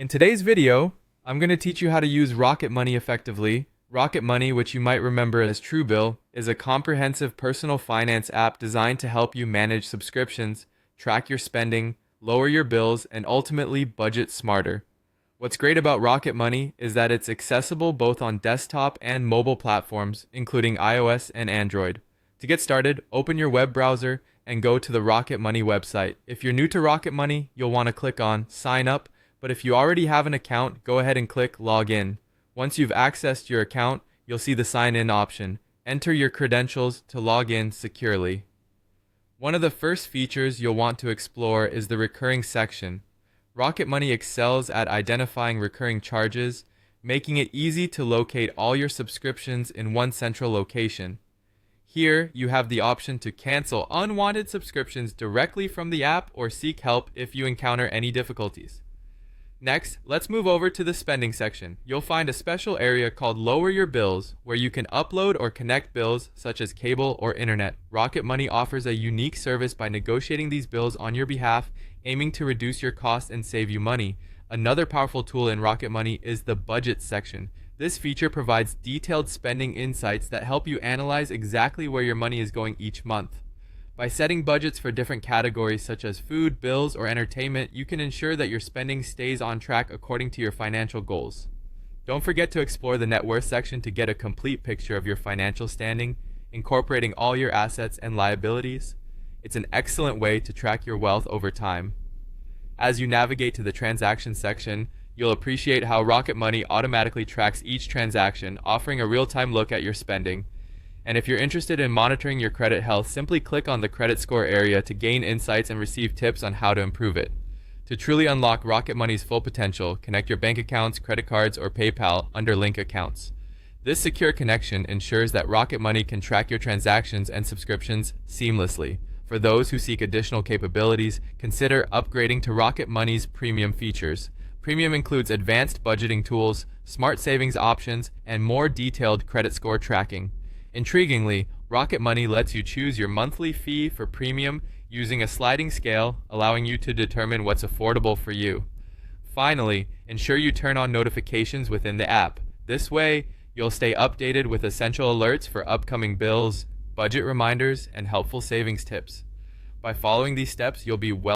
In today's video, I'm going to teach you how to use Rocket Money effectively. Rocket Money, which you might remember as Truebill, is a comprehensive personal finance app designed to help you manage subscriptions, track your spending, lower your bills, and ultimately budget smarter. What's great about Rocket Money is that it's accessible both on desktop and mobile platforms, including iOS and Android. To get started, open your web browser and go to the Rocket Money website. If you're new to Rocket Money, you'll want to click on Sign Up, but if you already have an account, go ahead and click Log In. Once you've accessed your account, you'll see the Sign In option. Enter your credentials to log in securely. One of the first features you'll want to explore is the recurring section. Rocket Money excels at identifying recurring charges, making it easy to locate all your subscriptions in one central location. Here, you have the option to cancel unwanted subscriptions directly from the app or seek help if you encounter any difficulties. Next, let's move over to the spending section. You'll find a special area called Lower Your Bills, where you can upload or connect bills such as cable or internet. Rocket Money offers a unique service by negotiating these bills on your behalf, aiming to reduce your costs and save you money. Another powerful tool in Rocket Money is the Budget section. This feature provides detailed spending insights that help you analyze exactly where your money is going each month. By setting budgets for different categories such as food, bills, or entertainment, you can ensure that your spending stays on track according to your financial goals. Don't forget to explore the net worth section to get a complete picture of your financial standing, incorporating all your assets and liabilities. It's an excellent way to track your wealth over time. As you navigate to the transaction section, you'll appreciate how Rocket Money automatically tracks each transaction, offering a real-time look at your spending. And if you're interested in monitoring your credit health, simply click on the credit score area to gain insights and receive tips on how to improve it. To truly unlock Rocket Money's full potential, connect your bank accounts, credit cards, or PayPal under Link Accounts. This secure connection ensures that Rocket Money can track your transactions and subscriptions seamlessly. For those who seek additional capabilities, consider upgrading to Rocket Money's premium features. Premium includes advanced budgeting tools, smart savings options, and more detailed credit score tracking. Intriguingly, Rocket Money lets you choose your monthly fee for premium using a sliding scale, allowing you to determine what's affordable for you. Finally, ensure you turn on notifications within the app. This way, you'll stay updated with essential alerts for upcoming bills, budget reminders, and helpful savings tips. By following these steps, you'll be well